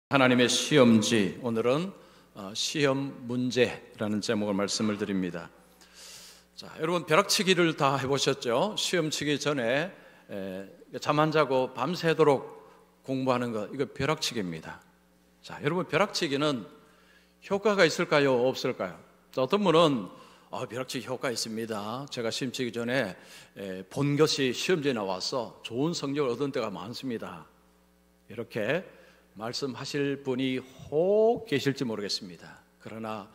하나님의 시험지, 오늘은 시험 문제라는 제목을 말씀을 드립니다. 자, 여러분 벼락치기를 다 해보셨죠? 시험 치기 전에 잠 안 자고 밤새도록 공부하는 것, 이거 벼락치기입니다. 자, 여러분 벼락치기는 효과가 있을까요? 없을까요? 자, 어떤 분은 벼락치기 효과 있습니다. 제가 시험 치기 전에 본 것이 시험지에 나와서 좋은 성적을 얻은 때가 많습니다. 이렇게 말씀하실 분이 혹 계실지 모르겠습니다. 그러나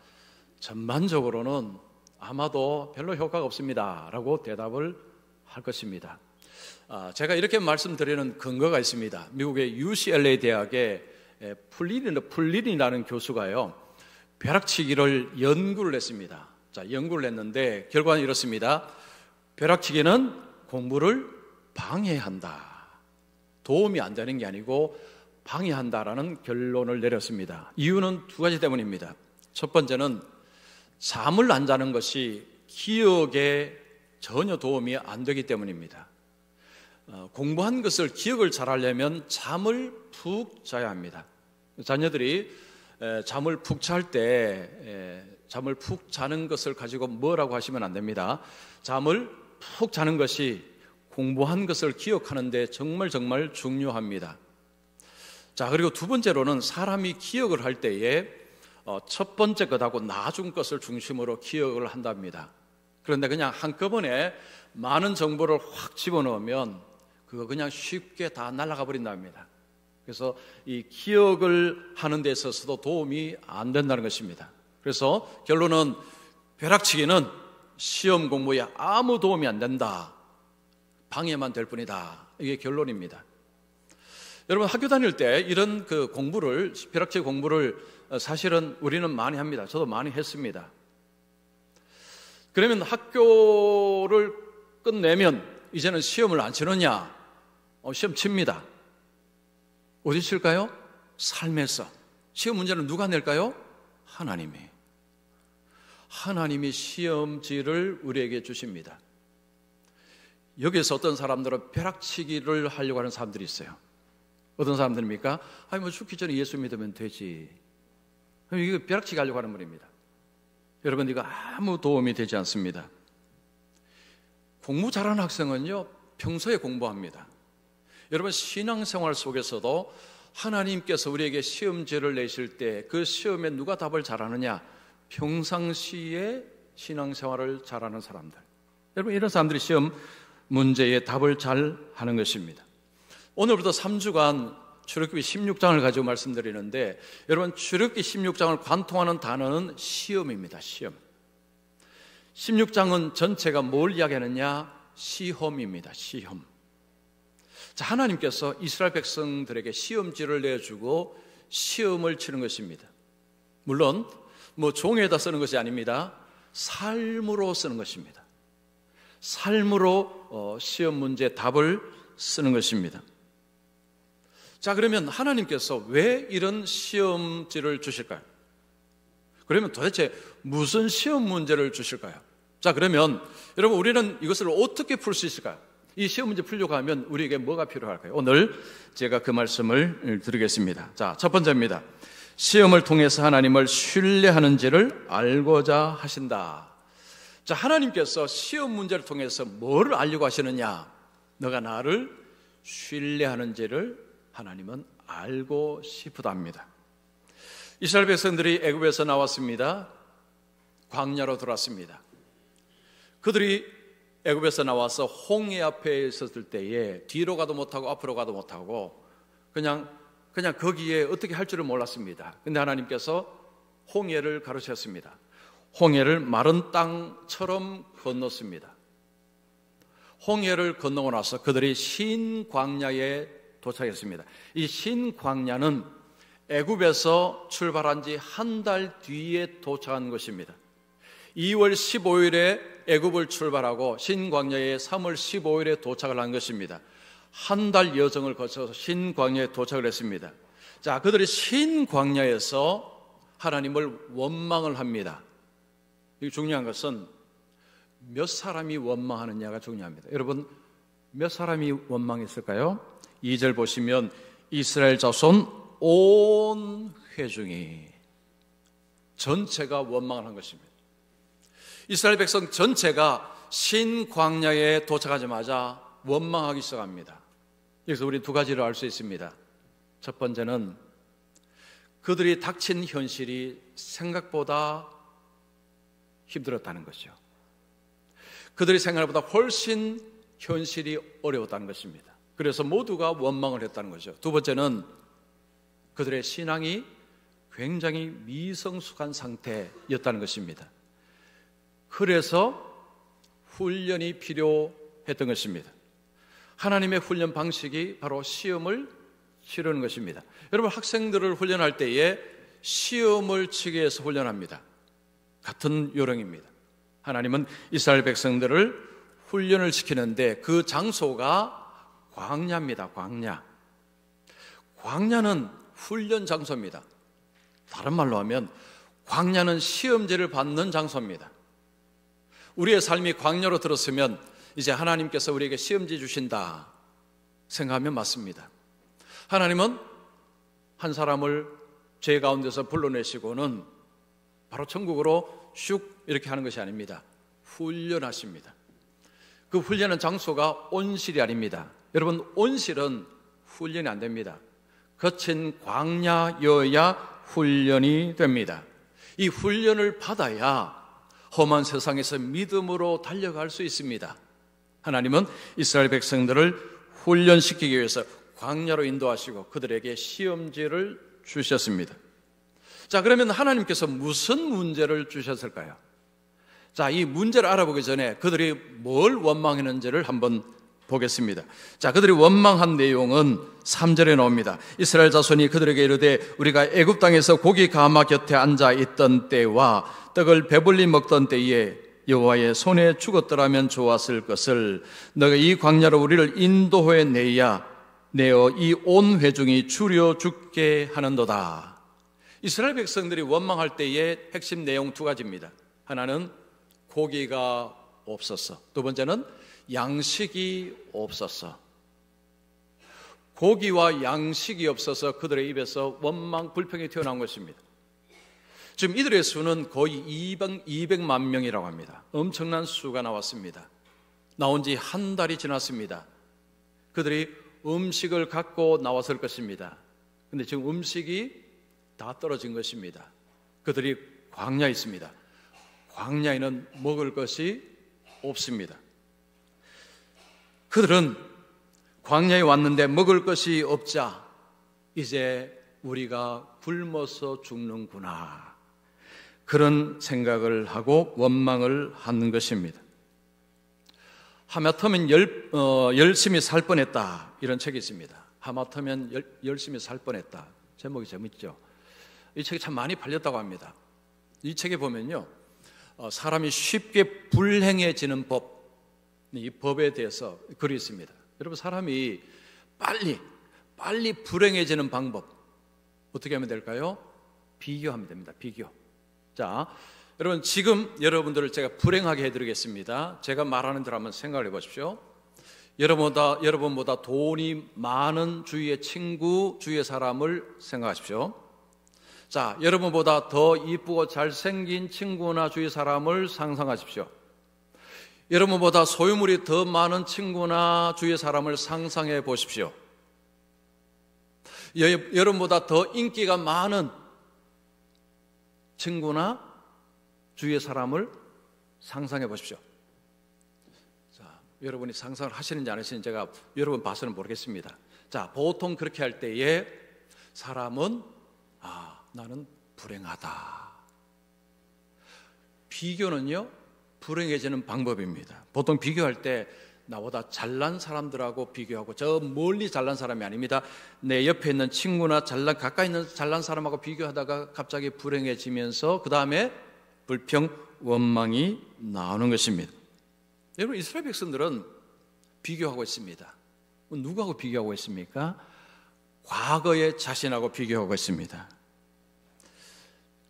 전반적으로는 아마도 별로 효과가 없습니다 라고 대답을 할 것입니다. 제가 이렇게 말씀드리는 근거가 있습니다. 미국의 UCLA 대학의 풀린이라는 교수가요, 벼락치기를 연구를 했습니다. 자, 연구를 했는데 결과는 이렇습니다. 벼락치기는 공부를 방해한다. 도움이 안 되는 게 아니고 방해한다라는 결론을 내렸습니다. 이유는 두 가지 때문입니다. 첫 번째는 잠을 안 자는 것이 기억에 전혀 도움이 안 되기 때문입니다. 공부한 것을 기억을 잘하려면 잠을 푹 자야 합니다. 자녀들이 잠을 푹 잘 때 잠을 푹 자는 것을 가지고 뭐라고 하시면 안 됩니다. 잠을 푹 자는 것이 공부한 것을 기억하는 데 정말 중요합니다. 자, 그리고 두 번째로는 사람이 기억을 할 때에 첫 번째 것하고 나중 것을 중심으로 기억을 한답니다. 그런데 그냥 한꺼번에 많은 정보를 확 집어넣으면 그거 그냥 쉽게 다 날아가 버린답니다. 그래서 이 기억을 하는 데 있어서도 도움이 안 된다는 것입니다. 그래서 결론은 벼락치기는 시험 공부에 아무 도움이 안 된다. 방해만 될 뿐이다. 이게 결론입니다. 여러분 학교 다닐 때 이런 벼락치기 공부를 사실은 우리는 많이 합니다. 저도 많이 했습니다. 그러면 학교를 끝내면 이제는 시험을 안 치느냐? 시험 칩니다. 어디 칠까요? 삶에서. 시험 문제는 누가 낼까요? 하나님이 시험지를 우리에게 주십니다. 여기서 어떤 사람들은 벼락치기를 하려고 하는 사람들이 있어요. 어떤 사람들입니까? 죽기 전에 예수 믿으면 되지. 이거 벼락치기 하려고 하는 분입니다. 여러분, 이거 아무 도움이 되지 않습니다. 공부 잘하는 학생은요, 평소에 공부합니다. 여러분, 신앙생활 속에서도 하나님께서 우리에게 시험지를 내실 때 그 시험에 누가 답을 잘하느냐? 평상시에 신앙생활을 잘하는 사람들. 여러분, 이런 사람들이 시험 문제에 답을 잘 하는 것입니다. 오늘부터 3주간 출애굽기 16장을 가지고 말씀드리는데, 여러분 출애굽기 16장을 관통하는 단어는 시험입니다. 시험. 16장은 전체가 뭘 이야기하느냐? 시험입니다. 시험. 자, 하나님께서 이스라엘 백성들에게 시험지를 내주고 시험을 치는 것입니다. 물론 종이에다 쓰는 것이 아닙니다. 삶으로 쓰는 것입니다. 삶으로 시험 문제 답을 쓰는 것입니다. 자, 그러면 하나님께서 왜 이런 시험지를 주실까요? 그러면 도대체 무슨 시험 문제를 주실까요? 자, 그러면 여러분 우리는 이것을 어떻게 풀 수 있을까요? 이 시험 문제 풀려고 하면 우리에게 뭐가 필요할까요? 오늘 제가 그 말씀을 드리겠습니다. 자, 첫 번째입니다. 시험을 통해서 하나님을 신뢰하는지를 알고자 하신다. 자, 하나님께서 시험 문제를 통해서 뭐를 알려고 하시느냐? 너가 나를 신뢰하는지를 하나님은 알고 싶으답니다. 이스라엘 백성들이 애굽에서 나왔습니다. 광야로 들어왔습니다. 그들이 애굽에서 나와서 홍해 앞에 있었을 때에 뒤로 가도 못하고 앞으로 가도 못하고 그냥 거기에 어떻게 할 줄을 몰랐습니다. 근데 하나님께서 홍해를 가르쳤습니다. 홍해를 마른 땅처럼 건넜습니다. 홍해를 건너고 나서 그들이 신광야에 도착했습니다. 이 신광야는 애굽에서 출발한 지 한 달 뒤에 도착한 것입니다. 2월 15일에 애굽을 출발하고 신광야에 3월 15일에 도착을 한 것입니다. 한 달 여정을 거쳐서 신광야에 도착을 했습니다. 자, 그들이 신광야에서 하나님을 원망을 합니다. 이 중요한 것은 몇 사람이 원망하느냐가 중요합니다. 여러분, 몇 사람이 원망했을까요? 2절 보시면 이스라엘 자손 온 회중이 전체가 원망을 한 것입니다. 이스라엘 백성 전체가 신광야에 도착하자마자 원망하기 시작합니다. 여기서 우리 두 가지를 알 수 있습니다. 첫 번째는 그들이 닥친 현실이 생각보다 힘들었다는 것이죠. 그들이 생각보다 훨씬 현실이 어려웠다는 것입니다. 그래서 모두가 원망을 했다는 거죠. 두 번째는 그들의 신앙이 굉장히 미성숙한 상태였다는 것입니다. 그래서 훈련이 필요했던 것입니다. 하나님의 훈련 방식이 바로 시험을 치르는 것입니다. 여러분, 학생들을 훈련할 때에 시험을 치기 위해서 훈련합니다. 같은 요령입니다. 하나님은 이스라엘 백성들을 훈련을 시키는데 그 장소가 광야입니다. 광야는 훈련 장소입니다. 다른 말로 하면 광야는 시험지를 받는 장소입니다. 우리의 삶이 광야로 들었으면 이제 하나님께서 우리에게 시험지 주신다 생각하면 맞습니다. 하나님은 한 사람을 죄 가운데서 불러내시고는 바로 천국으로 슉 이렇게 하는 것이 아닙니다. 훈련하십니다. 그 훈련한 장소가 온실이 아닙니다. 여러분, 온실은 훈련이 안 됩니다. 거친 광야여야 훈련이 됩니다. 이 훈련을 받아야 험한 세상에서 믿음으로 달려갈 수 있습니다. 하나님은 이스라엘 백성들을 훈련시키기 위해서 광야로 인도하시고 그들에게 시험지를 주셨습니다. 자, 그러면 하나님께서 무슨 문제를 주셨을까요? 자, 이 문제를 알아보기 전에 그들이 뭘 원망했는지를 한번 보겠습니다. 자, 그들이 원망한 내용은 3절에 나옵니다. 이스라엘 자손이 그들에게 이르되 우리가 애굽 땅에서 고기 가마 곁에 앉아 있던 때와 떡을 배불리 먹던 때에 여호와의 손에 죽었더라면 좋았을 것을 너가 이 광야로 우리를 인도해 내어 이 온 회중이 줄여 죽게 하는도다. 이스라엘 백성들이 원망할 때의 핵심 내용 두 가지입니다. 하나는 고기가 없었어. 두 번째는 양식이 없었어. 고기와 양식이 없어서 그들의 입에서 원망, 불평이 튀어나온 것입니다. 지금 이들의 수는 거의 200만 명이라고 합니다. 엄청난 수가 나왔습니다. 나온 지 한 달이 지났습니다. 그들이 음식을 갖고 나왔을 것입니다. 그런데 지금 음식이 다 떨어진 것입니다. 그들이 광야에 있습니다. 광야에는 먹을 것이 없습니다. 그들은 광야에 왔는데 먹을 것이 없자 이제 우리가 굶어서 죽는구나, 그런 생각을 하고 원망을 하는 것입니다. 하마터면 열심히 살 뻔했다, 이런 책이 있습니다. 하마터면 열심히 살 뻔했다. 제목이 재밌죠? 이 책이 참 많이 팔렸다고 합니다. 이 책에 보면요, 사람이 쉽게 불행해지는 법, 이 법에 대해서 글이 있습니다. 여러분, 사람이 빨리 불행해지는 방법 어떻게 하면 될까요? 비교하면 됩니다. 비교. 자, 여러분, 지금 여러분들을 제가 불행하게 해드리겠습니다. 제가 말하는 대로 한번 생각을 해보십시오. 여러분보다 돈이 많은 주위의 친구, 주위의 사람을 생각하십시오. 자, 여러분보다 더 이쁘고 잘생긴 친구나 주위 사람을 상상하십시오. 여러분보다 소유물이 더 많은 친구나 주위의 사람을 상상해 보십시오. 여러분보다 더 인기가 많은 친구나 주위의 사람을 상상해 보십시오. 자, 여러분이 상상을 하시는지 안 하시는지 제가 여러분 봐서는 모르겠습니다. 자, 보통 그렇게 할 때에 사람은 나는 불행하다. 비교는요, 불행해지는 방법입니다. 보통 비교할 때 나보다 잘난 사람들하고 비교하고, 저 멀리 잘난 사람이 아닙니다. 내 옆에 있는 친구나 가까이 있는 잘난 사람하고 비교하다가 갑자기 불행해지면서 그 다음에 불평, 원망이 나오는 것입니다. 여러분, 이스라엘 백성들은 비교하고 있습니다. 누구하고 비교하고 있습니까? 과거의 자신하고 비교하고 있습니다.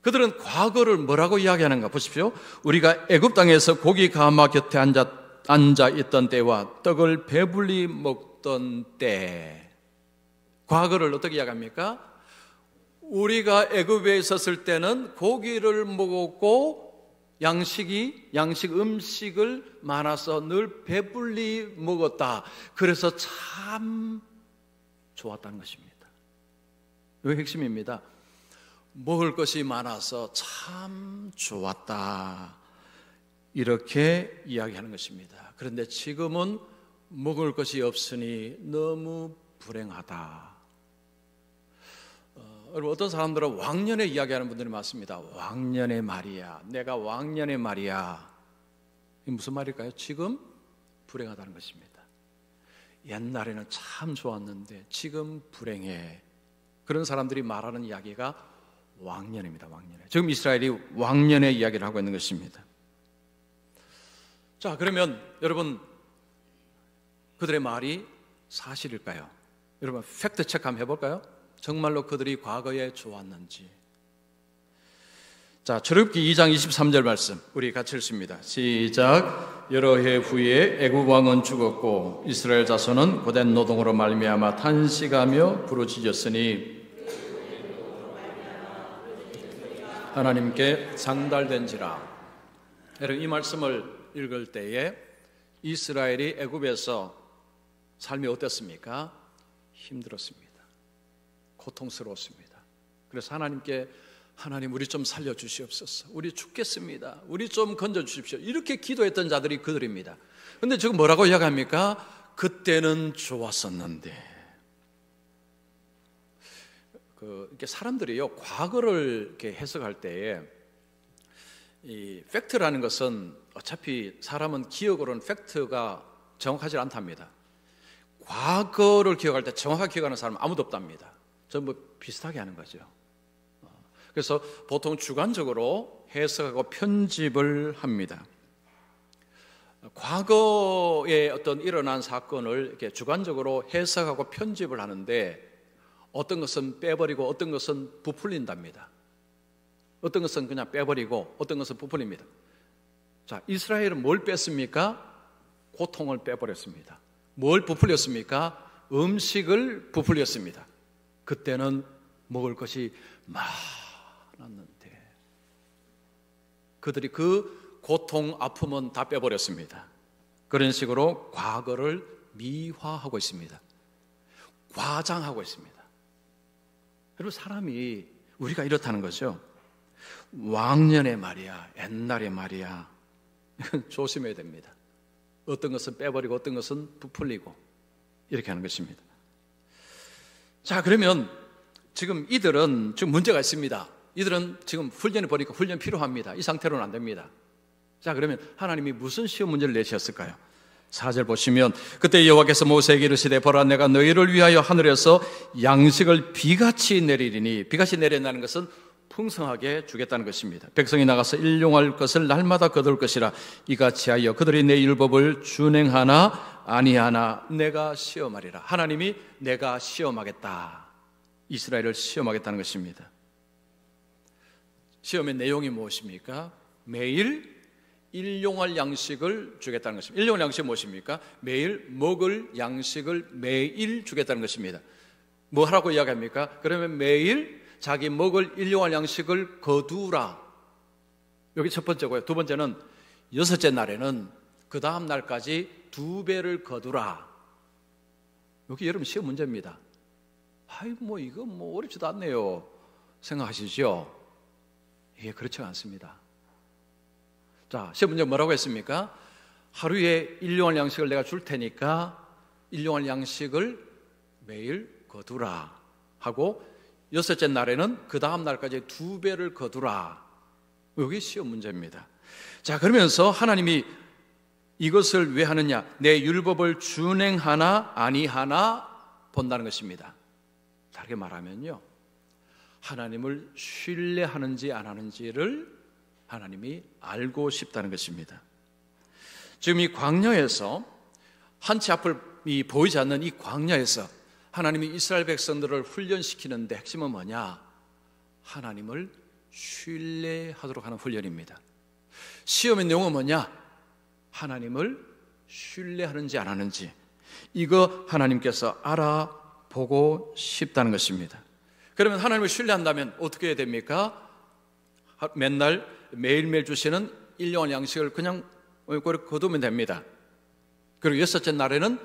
그들은 과거를 뭐라고 이야기하는가 보십시오. 우리가 애굽 땅에서 고기 가마 곁에 앉아 있던 때와 떡을 배불리 먹던 때. 과거를 어떻게 이야기합니까? 우리가 애굽에 있었을 때는 고기를 먹었고 양식 음식을 많아서 늘 배불리 먹었다. 그래서 참 좋았다는 것입니다. 이게 핵심입니다. 먹을 것이 많아서 참 좋았다. 이렇게 이야기하는 것입니다. 그런데 지금은 먹을 것이 없으니 너무 불행하다. 여러분, 어떤 사람들은 왕년에 이야기하는 분들이 많습니다. 왕년의 말이야. 내가 왕년의 말이야. 이게 무슨 말일까요? 지금 불행하다는 것입니다. 옛날에는 참 좋았는데 지금 불행해. 그런 사람들이 말하는 이야기가 왕년입니다. 왕년에. 지금 이스라엘이 왕년의 이야기를 하고 있는 것입니다. 자, 그러면 여러분, 그들의 말이 사실일까요? 여러분, 팩트 체크 한번 해볼까요? 정말로 그들이 과거에 좋았는지. 자, 출애굽기 2장 23절 말씀 우리 같이 읽습니다. 시작. 여러 해 후에 애굽 왕은 죽었고 이스라엘 자손은 고된 노동으로 말미암아 탄식하며 부르짖었으니 하나님께 상달된지라. 여러분, 이 말씀을 읽을 때에 이스라엘이 애굽에서 삶이 어땠습니까? 힘들었습니다. 고통스러웠습니다. 그래서 하나님께 하나님 우리 좀 살려주시옵소서. 우리 죽겠습니다. 우리 좀 건져주십시오. 이렇게 기도했던 자들이 그들입니다. 그런데 지금 뭐라고 이야기합니까? 그때는 좋았었는데. 이렇게 사람들이요, 과거를 이렇게 해석할 때에 이 팩트라는 것은 어차피 사람은 기억으로는 팩트가 정확하지 않답니다. 과거를 기억할 때 정확하게 기억하는 사람은 아무도 없답니다. 전부 비슷하게 하는 거죠. 그래서 보통 주관적으로 해석하고 편집을 합니다. 과거에 어떤 일어난 사건을 이렇게 주관적으로 해석하고 편집을 하는데 어떤 것은 빼버리고 어떤 것은 부풀린답니다. 어떤 것은 그냥 빼버리고 어떤 것은 부풀립니다. 자, 이스라엘은 뭘 뺐습니까? 고통을 빼버렸습니다. 뭘 부풀렸습니까? 음식을 부풀렸습니다. 그때는 먹을 것이 많았는데 그들이 그 고통, 아픔은 다 빼버렸습니다. 그런 식으로 과거를 미화하고 있습니다. 과장하고 있습니다. 여러분, 사람이 우리가 이렇다는 거죠. 왕년의 말이야, 옛날의 말이야. 조심해야 됩니다. 어떤 것은 빼버리고 어떤 것은 부풀리고 이렇게 하는 것입니다. 자, 그러면 지금 이들은 지금 문제가 있습니다. 이들은 지금 훈련을 보니까 훈련 필요합니다. 이 상태로는 안 됩니다. 자, 그러면 하나님이 무슨 시험 문제를 내셨을까요? 4절 보시면 그때 여호와께서 모세에게 이르시되 보라 내가 너희를 위하여 하늘에서 양식을 비같이 내리리니, 비같이 내린다는 것은 풍성하게 주겠다는 것입니다. 백성이 나가서 일용할 것을 날마다 거둘 것이라. 이같이 하여 그들이 내 율법을 준행하나 아니하나 내가 시험하리라. 하나님이 내가 시험하겠다, 이스라엘을 시험하겠다는 것입니다. 시험의 내용이 무엇입니까? 매일 일용할 양식을 주겠다는 것입니다. 일용할 양식이 무엇입니까? 매일 먹을 양식을 매일 주겠다는 것입니다. 뭐 하라고 이야기합니까? 그러면 매일 자기 먹을 일용할 양식을 거두라. 여기 첫 번째고요. 두 번째는 여섯째 날에는 그 다음 날까지 2배를 거두라. 여기 여러분 시험 문제입니다. 아이 이거 어렵지도 않네요 생각하시죠? 이게 그렇지 않습니다. 자, 시험 문제 뭐라고 했습니까? 하루에 일용할 양식을 내가 줄 테니까 일용할 양식을 매일 거두라 하고, 여섯째 날에는 그 다음 날까지 2배를 거두라. 여기 시험 문제입니다. 자, 그러면서 하나님이 이것을 왜 하느냐? 내 율법을 준행하나 아니하나 본다는 것입니다. 다르게 말하면요, 하나님을 신뢰하는지 안 하는지를 하나님이 알고 싶다는 것입니다. 지금 이 광야에서, 한치 앞이 보이지 않는 이 광야에서 하나님이 이스라엘 백성들을 훈련시키는데 핵심은 뭐냐? 하나님을 신뢰하도록 하는 훈련입니다. 시험의 내용은 뭐냐? 하나님을 신뢰하는지 안 하는지, 이거 하나님께서 알아보고 싶다는 것입니다. 그러면 하나님을 신뢰한다면 어떻게 해야 됩니까? 맨날 매일매일 주시는 일용할 양식을 그냥 거두면 됩니다. 그리고 여섯째 날에는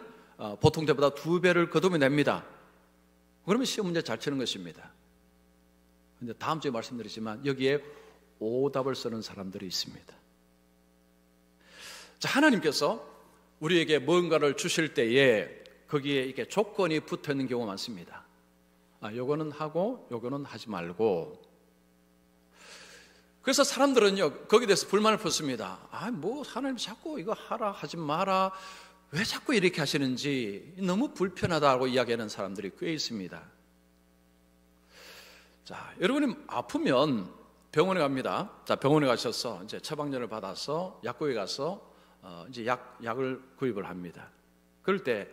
보통 때보다 2배를 거두면 됩니다. 그러면 시험 문제 잘 치는 것입니다. 근데 다음 주에 말씀드리지만 여기에 오답을 쓰는 사람들이 있습니다. 자, 하나님께서 우리에게 뭔가를 주실 때에 거기에 이렇게 조건이 붙어 있는 경우가 많습니다. 요거는 하고 요거는 하지 말고. 그래서 사람들은요 거기에 대해서 불만을 품습니다. 뭐 하나님 자꾸 이거 하라 하지 마라 왜 자꾸 이렇게 하시는지 너무 불편하다고 이야기하는 사람들이 꽤 있습니다. 자, 여러분이 아프면 병원에 갑니다. 자, 병원에 가셔서 이제 처방전을 받아서 약국에 가서 이제 약을 구입을 합니다. 그럴 때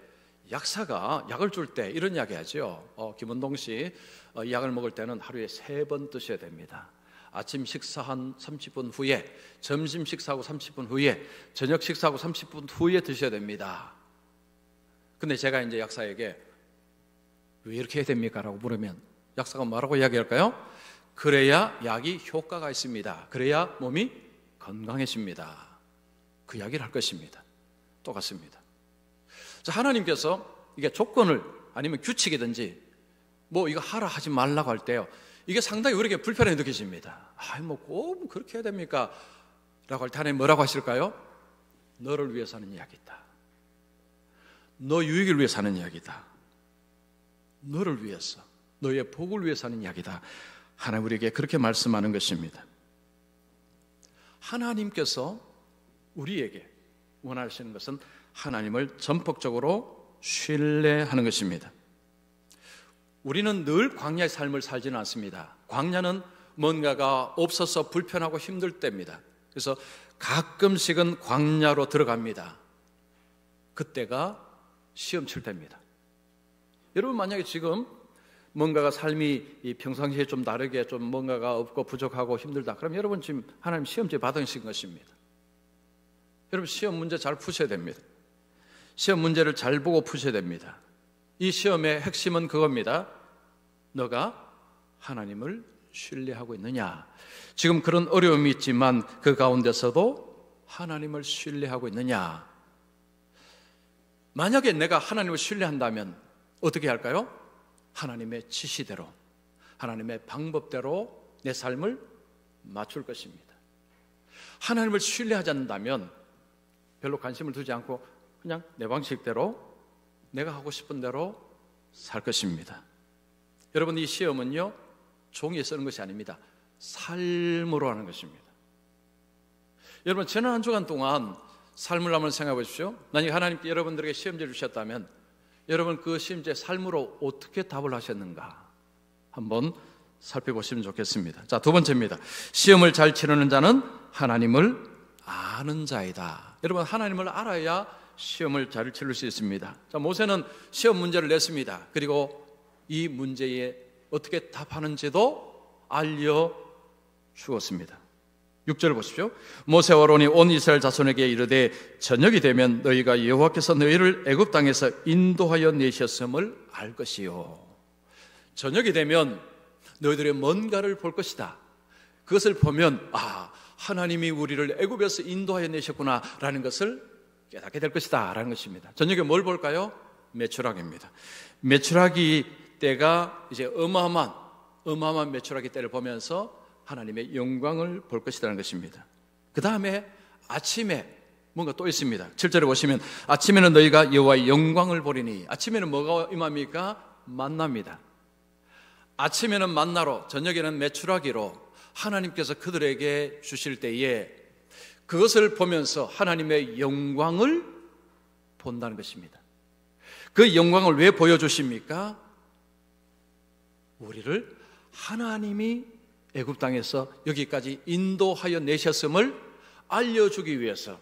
약사가 약을 줄 때 이런 이야기 하죠. 김원동 씨, 이 약을 먹을 때는 하루에 3번 드셔야 됩니다. 아침 식사 한 30분 후에, 점심 식사하고 30분 후에, 저녁 식사하고 30분 후에 드셔야 됩니다. 근데 제가 이제 약사에게 왜 이렇게 해야 됩니까? 라고 물으면 약사가 뭐라고 이야기할까요? 그래야 약이 효과가 있습니다. 그래야 몸이 건강해집니다. 그 이야기를 할 것입니다. 똑같습니다. 자, 하나님께서 이게 조건을 아니면 규칙이든지 뭐 이거 하라 하지 말라고 할 때요, 이게 상당히 우리에게 불편하게 느껴집니다. 뭐 꼭 그렇게 해야 됩니까? 라고 할 때 하나님 뭐라고 하실까요? 너를 위해서 하는 이야기다. 너 유익을 위해서 하는 이야기다. 너를 위해서, 너의 복을 위해서 하는 이야기다. 하나님 우리에게 그렇게 말씀하는 것입니다. 하나님께서 우리에게 원하시는 것은 하나님을 전폭적으로 신뢰하는 것입니다. 우리는 늘 광야의 삶을 살지는 않습니다. 광야는 뭔가가 없어서 불편하고 힘들 때입니다. 그래서 가끔씩은 광야로 들어갑니다. 그때가 시험 칠 때입니다. 여러분 만약에 지금 뭔가가 삶이 평상시에 좀 다르게 좀 뭔가가 없고 부족하고 힘들다, 그럼 여러분 지금 하나님 시험지 받으신 것입니다. 여러분 시험 문제 잘 푸셔야 됩니다. 시험 문제를 잘 보고 푸셔야 됩니다. 이 시험의 핵심은 그겁니다. 너가 하나님을 신뢰하고 있느냐? 지금 그런 어려움이 있지만 그 가운데서도 하나님을 신뢰하고 있느냐? 만약에 내가 하나님을 신뢰한다면 어떻게 할까요? 하나님의 지시대로, 하나님의 방법대로 내 삶을 맞출 것입니다. 하나님을 신뢰하지 않는다면 별로 관심을 두지 않고 그냥 내 방식대로 내가 하고 싶은 대로 살 것입니다. 여러분 이 시험은요 종이에 쓰는 것이 아닙니다. 삶으로 하는 것입니다. 여러분 지난 한 주간 동안 삶을 한번 생각해 보십시오. 만약 하나님께 여러분들에게 시험지를 주셨다면 여러분 그 시험지의 삶으로 어떻게 답을 하셨는가 한번 살펴보시면 좋겠습니다. 자, 두 번째입니다. 시험을 잘 치르는 자는 하나님을 아는 자이다. 여러분 하나님을 알아야 시험을 잘 치를 수 있습니다. 자, 모세는 시험 문제를 냈습니다. 그리고 이 문제에 어떻게 답하는지도 알려주었습니다. 6절 보십시오. 모세와 아론이 온 이스라엘 자손에게 이르되 저녁이 되면 너희가 여호와께서 너희를 애굽 땅에서 인도하여 내셨음을 알 것이요. 저녁이 되면 너희들의 뭔가를 볼 것이다. 그것을 보면 하나님이 우리를 애굽에서 인도하여 내셨구나라는 것을 깨닫게 될 것이다 라는 것입니다. 저녁에 뭘 볼까요? 메추라기입니다. 메추라기 때가 이제 어마어마한 메추라기 때를 보면서 하나님의 영광을 볼 것이라는 것입니다. 그 다음에 아침에 뭔가 또 있습니다. 7절에 보시면 아침에는 너희가 여호와의 영광을 보리니, 아침에는 뭐가 임합니까? 만나입니다. 아침에는 만나로, 저녁에는 메추라기로 하나님께서 그들에게 주실 때에 그것을 보면서 하나님의 영광을 본다는 것입니다. 그 영광을 왜 보여주십니까? 우리를 하나님이 애굽 땅에서 여기까지 인도하여 내셨음을 알려주기 위해서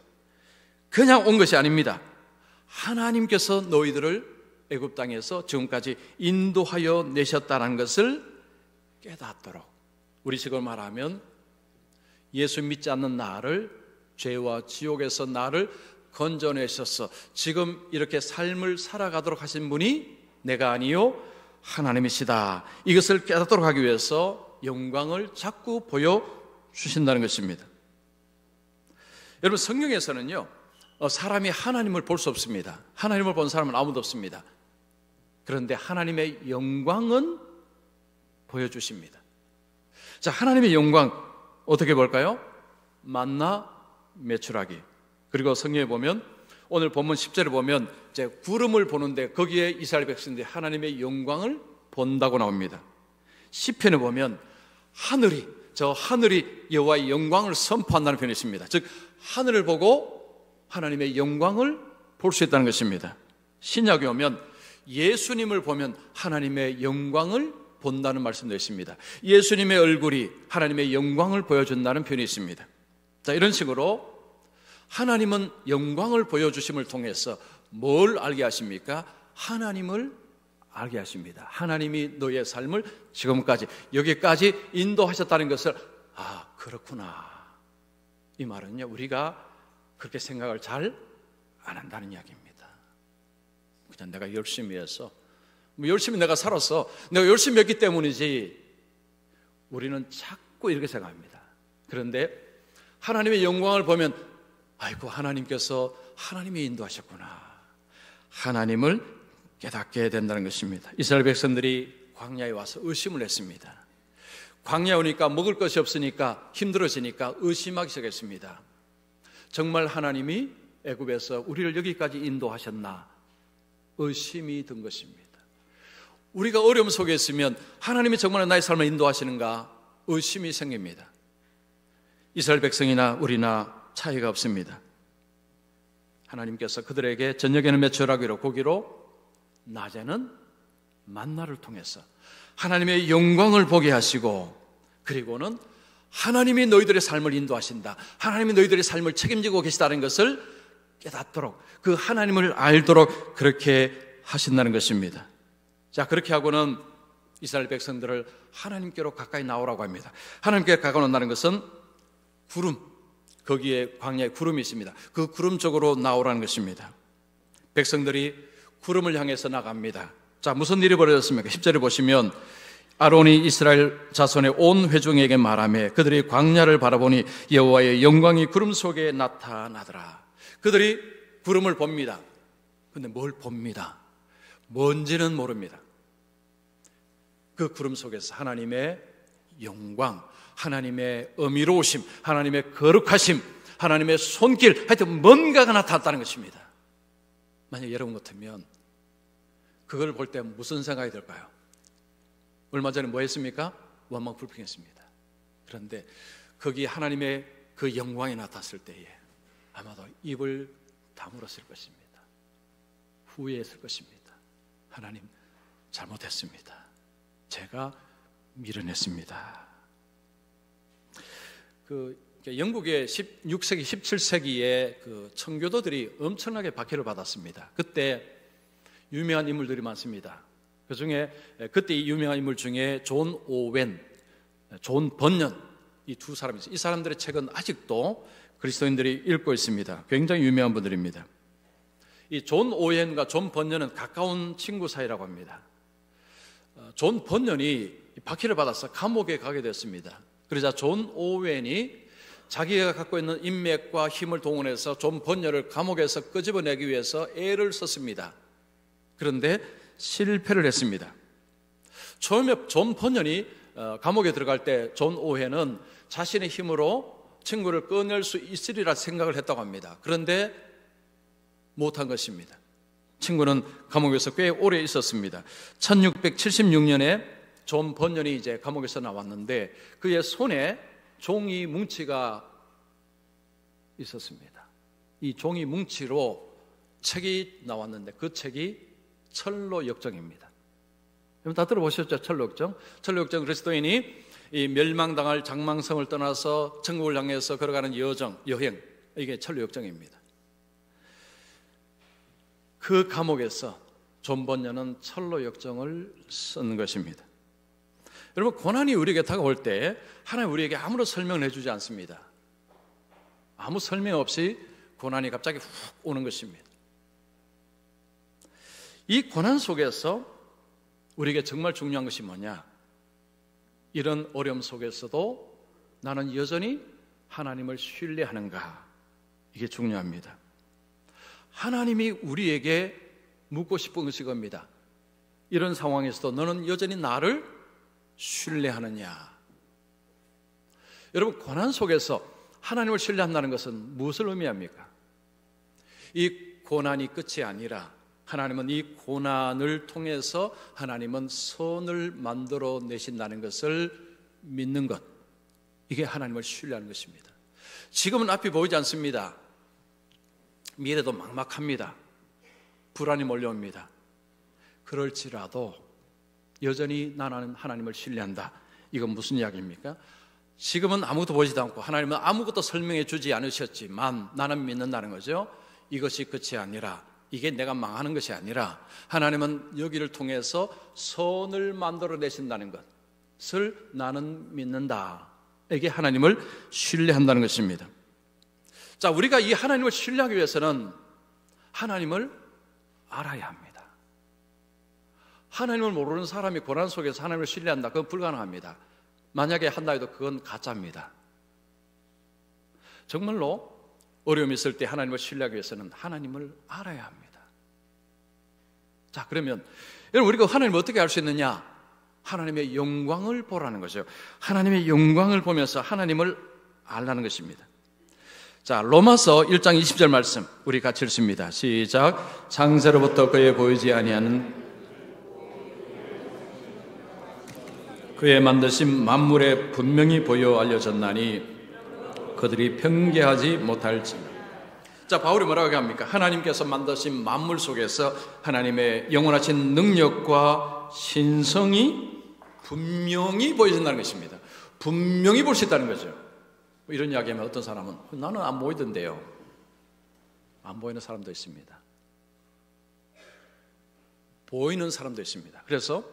그냥 온 것이 아닙니다. 하나님께서 너희들을 애굽 땅에서 지금까지 인도하여 내셨다는 것을 깨닫도록, 우리식으로 말하면 예수 믿지 않는 나를, 죄와 지옥에서 나를 건져내셔서 지금 이렇게 삶을 살아가도록 하신 분이 내가 아니요 하나님이시다. 이것을 깨닫도록 하기 위해서 영광을 자꾸 보여주신다는 것입니다. 여러분, 성경에서는요, 사람이 하나님을 볼 수 없습니다. 하나님을 본 사람은 아무도 없습니다. 그런데 하나님의 영광은 보여주십니다. 자, 하나님의 영광 어떻게 볼까요? 만나 매출하기. 그리고 성경에 보면 오늘 본문 10절에 보면 이제 구름을 보는데 거기에 이스라엘 백성들이 하나님의 영광을 본다고 나옵니다. 시편에 보면 하늘이 여호와의 영광을 선포한다는 표현이 있습니다. 즉 하늘을 보고 하나님의 영광을 볼 수 있다는 것입니다. 신약에 오면 예수님을 보면 하나님의 영광을 본다는 말씀도 있습니다. 예수님의 얼굴이 하나님의 영광을 보여준다는 표현이 있습니다. 자, 이런 식으로 하나님은 영광을 보여주심을 통해서 뭘 알게 하십니까? 하나님을 알게 하십니다. 하나님이 너의 삶을 지금까지 여기까지 인도하셨다는 것을 그렇구나. 이 말은요, 우리가 그렇게 생각을 잘 안 한다는 이야기입니다. 그냥 내가 열심히 해서 열심히 내가 살았어, 내가 열심히 했기 때문이지. 우리는 자꾸 이렇게 생각합니다. 그런데 하나님의 영광을 보면 아이고, 하나님께서 하나님이 인도하셨구나. 하나님을 깨닫게 된다는 것입니다. 이스라엘 백성들이 광야에 와서 의심을 했습니다. 광야에 오니까 먹을 것이 없으니까 힘들어지니까 의심하기 시작했습니다. 정말 하나님이 애굽에서 우리를 여기까지 인도하셨나? 의심이 든 것입니다. 우리가 어려움 속에 있으면 하나님이 정말 나의 삶을 인도하시는가? 의심이 생깁니다. 이스라엘 백성이나 우리나 차이가 없습니다. 하나님께서 그들에게 저녁에는 메추라기로 고기로, 낮에는 만나를 통해서 하나님의 영광을 보게 하시고, 그리고는 하나님이 너희들의 삶을 인도하신다, 하나님이 너희들의 삶을 책임지고 계시다는 것을 깨닫도록, 그 하나님을 알도록 그렇게 하신다는 것입니다. 자, 그렇게 하고는 이스라엘 백성들을 하나님께로 가까이 나오라고 합니다. 하나님께 가까이 온다는 것은 구름, 거기에 광야에 구름이 있습니다. 그 구름 쪽으로 나오라는 것입니다. 백성들이 구름을 향해서 나갑니다. 자, 무슨 일이 벌어졌습니까? 10절에 보시면 아론이 이스라엘 자손의 온 회중에게 말하며 그들이 광야를 바라보니 여호와의 영광이 구름 속에 나타나더라. 그들이 구름을 봅니다. 근데 뭘 봅니다? 뭔지는 모릅니다. 그 구름 속에서 하나님의 영광, 하나님의 어미로우심, 하나님의 거룩하심, 하나님의 손길, 하여튼 뭔가가 나타났다는 것입니다. 만약 여러분 같으면 그걸 볼 때 무슨 생각이 들까요? 얼마 전에 뭐 했습니까? 원망불평했습니다. 그런데 거기 하나님의 그 영광이 나타났을 때에 아마도 입을 다물었을 것입니다. 후회했을 것입니다. 하나님, 잘못했습니다. 제가 미련했습니다. 영국의 16세기, 17세기에 그 청교도들이 엄청나게 박해를 받았습니다. 그때 유명한 인물들이 많습니다. 그 중에 그때 유명한 인물 중에 존 오웬, 존 번연, 이 두 사람이 있어요. 이 사람들의 책은 아직도 그리스도인들이 읽고 있습니다. 굉장히 유명한 분들입니다. 이 존 오웬과 존 번연은 가까운 친구 사이라고 합니다. 존 번연이 박해를 받아서 감옥에 가게 됐습니다. 그러자 존 오웬이 자기가 갖고 있는 인맥과 힘을 동원해서 존 번연을 감옥에서 끄집어내기 위해서 애를 썼습니다. 그런데 실패를 했습니다. 처음에 존 번연이 감옥에 들어갈 때 존 오웬은 자신의 힘으로 친구를 꺼낼 수 있으리라 생각을 했다고 합니다. 그런데 못한 것입니다. 친구는 감옥에서 꽤 오래 있었습니다. 1676년에 존 번연이 이제 감옥에서 나왔는데 그의 손에 종이 뭉치가 있었습니다. 이 종이 뭉치로 책이 나왔는데 그 책이 철로 역정입니다. 여러분 다 들어보셨죠? 철로 역정. 철로 역정, 그리스도인이 이 멸망당할 장망성을 떠나서 천국을 향해서 걸어가는 여행, 이게 철로 역정입니다. 그 감옥에서 존 번연은 철로 역정을 쓴 것입니다. 여러분, 고난이 우리에게 다가올 때 하나님 우리에게 아무런 설명을 해주지 않습니다. 아무 설명 없이 고난이 갑자기 훅 오는 것입니다. 이 고난 속에서 우리에게 정말 중요한 것이 뭐냐? 이런 어려움 속에서도 나는 여전히 하나님을 신뢰하는가? 이게 중요합니다. 하나님이 우리에게 묻고 싶은 것이 겁니다. 이런 상황에서도 너는 여전히 나를 신뢰하느냐? 여러분, 고난 속에서 하나님을 신뢰한다는 것은 무엇을 의미합니까? 이 고난이 끝이 아니라 하나님은 이 고난을 통해서 하나님은 선을 만들어 내신다는 것을 믿는 것, 이게 하나님을 신뢰하는 것입니다. 지금은 앞이 보이지 않습니다. 미래도 막막합니다. 불안이 몰려옵니다. 그럴지라도 여전히 나는 하나님을 신뢰한다. 이건 무슨 이야기입니까? 지금은 아무것도 보이지도 않고 하나님은 아무것도 설명해 주지 않으셨지만 나는 믿는다는 거죠. 이것이 끝이 아니라, 이게 내가 망하는 것이 아니라 하나님은 여기를 통해서 선을 만들어 내신다는 것을 나는 믿는다. 이게 하나님을 신뢰한다는 것입니다. 자, 우리가 이 하나님을 신뢰하기 위해서는 하나님을 알아야 합니다. 하나님을 모르는 사람이 고난 속에서 하나님을 신뢰한다. 그건 불가능합니다. 만약에 한다 해도 그건 가짜입니다. 정말로 어려움이 있을 때 하나님을 신뢰하기 위해서는 하나님을 알아야 합니다. 자, 그러면 여러분, 우리가 하나님을 어떻게 알 수 있느냐? 하나님의 영광을 보라는 거죠. 하나님의 영광을 보면서 하나님을 알라는 것입니다. 자, 로마서 1장 20절 말씀 우리 같이 읽습니다. 시작. 창세로부터 그에 보이지 아니하는 그의 만드신 만물에 분명히 보여 알려졌나니 그들이 평계하지 못할지. 자, 바울이 뭐라고 합니까? 하나님께서 만드신 만물 속에서 하나님의 영원하신 능력과 신성이 분명히 보여진다는 것입니다. 분명히 볼 수 있다는 거죠. 이런 이야기하면 어떤 사람은 나는 안 보이던데요. 안 보이는 사람도 있습니다. 보이는 사람도 있습니다. 그래서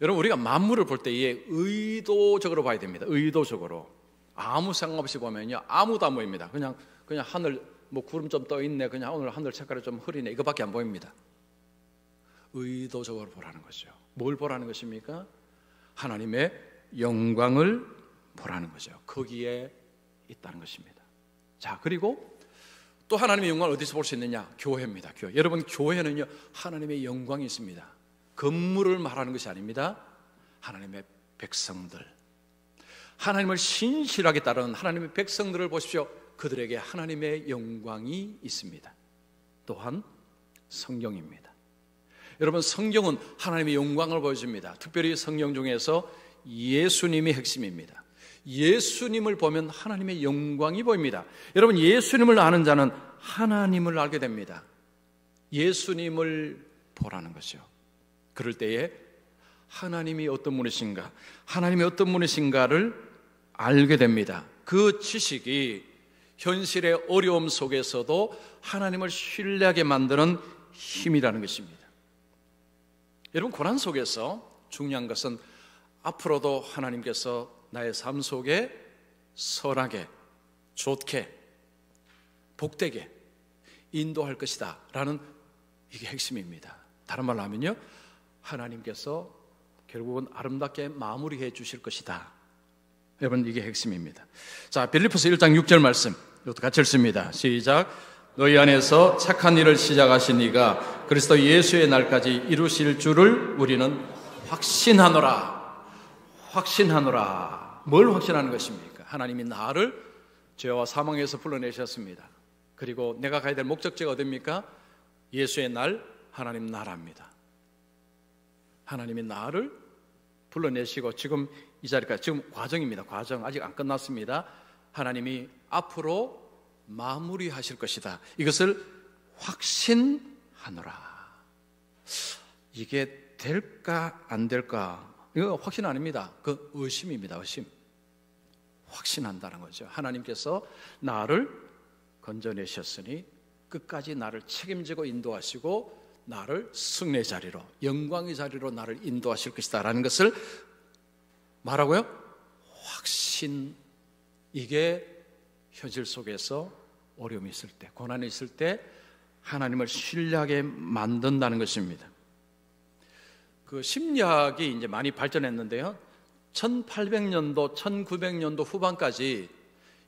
여러분, 우리가 만물을 볼 때 이게 의도적으로 봐야 됩니다. 의도적으로. 아무 생각 없이 보면요, 아무도 안 보입니다. 그냥 하늘, 뭐 구름 좀 떠 있네, 그냥 오늘 하늘 색깔이 좀 흐리네, 이거밖에 안 보입니다. 의도적으로 보라는 거죠. 뭘 보라는 것입니까? 하나님의 영광을 보라는 거죠. 거기에 있다는 것입니다. 자, 그리고 또 하나님의 영광을 어디서 볼 수 있느냐? 교회입니다. 교회. 여러분, 교회는요, 하나님의 영광이 있습니다. 건물을 말하는 것이 아닙니다. 하나님의 백성들, 하나님을 신실하게 따르는 하나님의 백성들을 보십시오. 그들에게 하나님의 영광이 있습니다. 또한 성경입니다. 여러분, 성경은 하나님의 영광을 보여줍니다. 특별히 성경 중에서 예수님이 핵심입니다. 예수님을 보면 하나님의 영광이 보입니다. 여러분, 예수님을 아는 자는 하나님을 알게 됩니다. 예수님을 보라는 것이요. 그럴 때에 하나님이 어떤 분이신가, 하나님이 어떤 분이신가를 알게 됩니다. 그 지식이 현실의 어려움 속에서도 하나님을 신뢰하게 만드는 힘이라는 것입니다. 여러분, 고난 속에서 중요한 것은 앞으로도 하나님께서 나의 삶 속에 선하게, 좋게, 복되게 인도할 것이다 라는 이게 핵심입니다. 다른 말로 하면요, 하나님께서 결국은 아름답게 마무리해 주실 것이다. 여러분, 이게 핵심입니다. 자, 빌립보서 1장 6절 말씀 이것도 같이 읽습니다. 시작. 너희 안에서 착한 일을 시작하신 이가 그리스도 예수의 날까지 이루실 줄을 우리는 확신하노라. 확신하노라. 뭘 확신하는 것입니까? 하나님이 나를 죄와 사망에서 불러내셨습니다. 그리고 내가 가야 될 목적지가 어디입니까? 예수의 날, 하나님 나라입니다. 하나님이 나를 불러내시고 지금 이 자리까지, 지금 과정입니다. 과정 아직 안 끝났습니다. 하나님이 앞으로 마무리하실 것이다. 이것을 확신하노라. 이게 될까 안 될까? 이거 확신 아닙니다. 그 의심입니다. 의심. 확신한다는 거죠. 하나님께서 나를 건져내셨으니 끝까지 나를 책임지고 인도하시고 나를 승리의 자리로, 영광의 자리로 나를 인도하실 것이다 라는 것을 말하고요, 확신. 이게 현실 속에서 어려움이 있을 때, 고난이 있을 때 하나님을 신뢰하게 만든다는 것입니다. 그 심리학이 이제 많이 발전했는데요. 1800년도, 1900년도 후반까지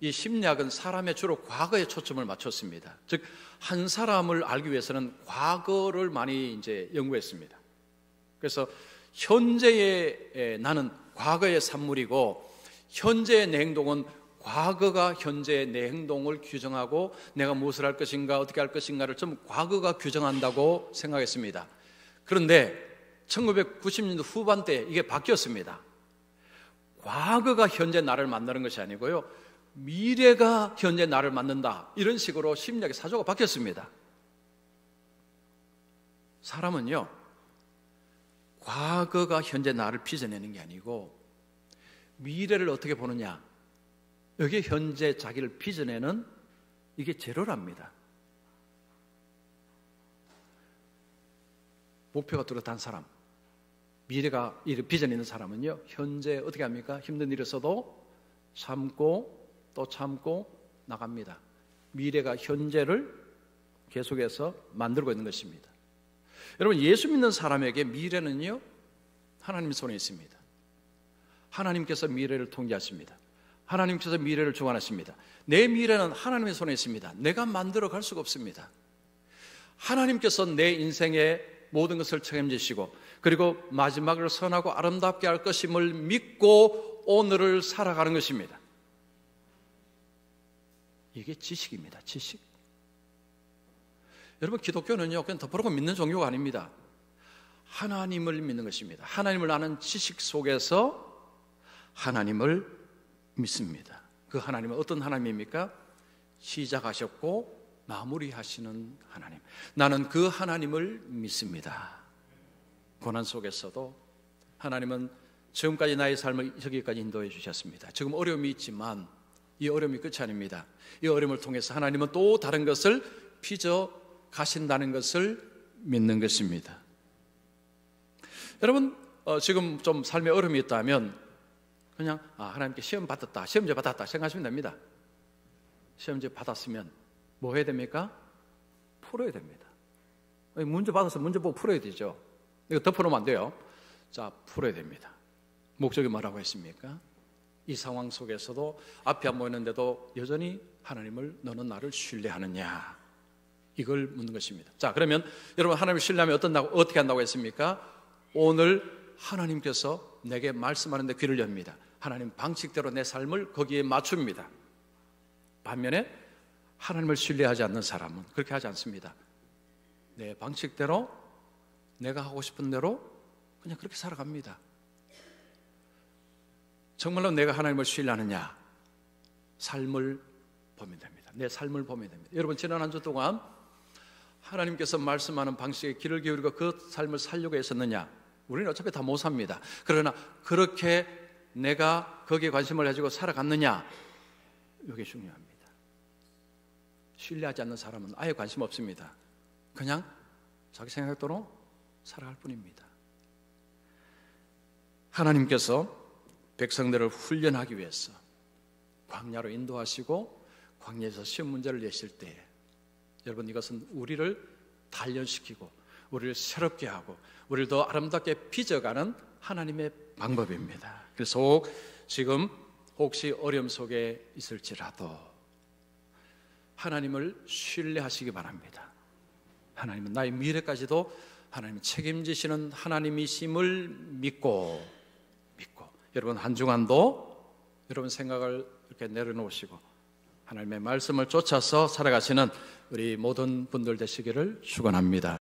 이 심리학은 사람의 주로 과거에 초점을 맞췄습니다. 즉, 한 사람을 알기 위해서는 과거를 많이 이제 연구했습니다. 그래서 현재의 나는 과거의 산물이고, 현재의 내 행동은 과거가 현재의 내 행동을 규정하고, 내가 무엇을 할 것인가, 어떻게 할 것인가를 좀 과거가 규정한다고 생각했습니다. 그런데 1990년도 후반때 이게 바뀌었습니다. 과거가 현재 나를 만드는 것이 아니고요, 미래가 현재 나를 만든다, 이런 식으로 심리학의 사조가 바뀌었습니다. 사람은요, 과거가 현재 나를 빚어내는 게 아니고 미래를 어떻게 보느냐, 여기에 현재 자기를 빚어내는, 이게 제로랍니다. 목표가 뚜렷한 사람, 미래가 빚어내는 사람은요, 현재 어떻게 합니까? 힘든 일이 있어도 참고 또 참고 나갑니다. 미래가 현재를 계속해서 만들고 있는 것입니다. 여러분, 예수 믿는 사람에게 미래는요, 하나님 손에 있습니다. 하나님께서 미래를 통제하십니다. 하나님께서 미래를 주관하십니다. 내 미래는 하나님의 손에 있습니다. 내가 만들어 갈 수가 없습니다. 하나님께서 내 인생의 모든 것을 책임지시고, 그리고 마지막을 선하고 아름답게 할 것임을 믿고 오늘을 살아가는 것입니다. 이게 지식입니다. 지식. 여러분, 기독교는요, 그냥 덮어놓고 믿는 종교가 아닙니다. 하나님을 믿는 것입니다. 하나님을 아는 지식 속에서 하나님을 믿습니다. 그 하나님은 어떤 하나님입니까? 시작하셨고 마무리하시는 하나님. 나는 그 하나님을 믿습니다. 고난 속에서도 하나님은 지금까지 나의 삶을 여기까지 인도해 주셨습니다. 지금 어려움이 있지만 이 어려움이 끝이 아닙니다. 이 어려움을 통해서 하나님은 또 다른 것을 빚어 가신다는 것을 믿는 것입니다. 여러분, 지금 좀 삶에 어려움이 있다면 그냥 하나님께 시험 받았다, 시험지 받았다 생각하시면 됩니다. 시험지 받았으면 뭐 해야 됩니까? 풀어야 됩니다. 문제 받아서 문제 보고 풀어야 되죠. 이거 덮어놓으면 안 돼요. 자, 풀어야 됩니다. 목적이 뭐라고 했습니까? 이 상황 속에서도 앞이 안 보이는데도 여전히 하나님을, 너는 나를 신뢰하느냐, 이걸 묻는 것입니다. 자, 그러면 여러분, 하나님을 신뢰하면 어떻게 한다고 했습니까? 오늘 하나님께서 내게 말씀하는데 귀를 엽니다. 하나님 방식대로 내 삶을 거기에 맞춥니다. 반면에 하나님을 신뢰하지 않는 사람은 그렇게 하지 않습니다. 내 방식대로, 내가 하고 싶은 대로 그냥 그렇게 살아갑니다. 정말로 내가 하나님을 신뢰하느냐? 삶을 보면 됩니다. 내 삶을 보면 됩니다. 여러분, 지난 한 주 동안 하나님께서 말씀하는 방식에 귀를 기울이고 그 삶을 살려고 했었느냐? 우리는 어차피 다 못 삽니다. 그러나 그렇게 내가 거기에 관심을 가지고 살아갔느냐? 이게 중요합니다. 신뢰하지 않는 사람은 아예 관심 없습니다. 그냥 자기 생각대로 살아갈 뿐입니다. 하나님께서 백성들을 훈련하기 위해서 광야로 인도하시고 광야에서 시험 문제를 내실 때, 여러분, 이것은 우리를 단련시키고 우리를 새롭게 하고 우리를 더 아름답게 빚어가는 하나님의 방법입니다. 그래서 지금 혹시 어려움 속에 있을지라도 하나님을 신뢰하시기 바랍니다. 하나님은 나의 미래까지도 하나님이 책임지시는 하나님이심을 믿고 여러분, 한 주간도 여러분 생각을 이렇게 내려놓으시고 하나님의 말씀을 쫓아서 살아가시는 우리 모든 분들 되시기를 축원합니다.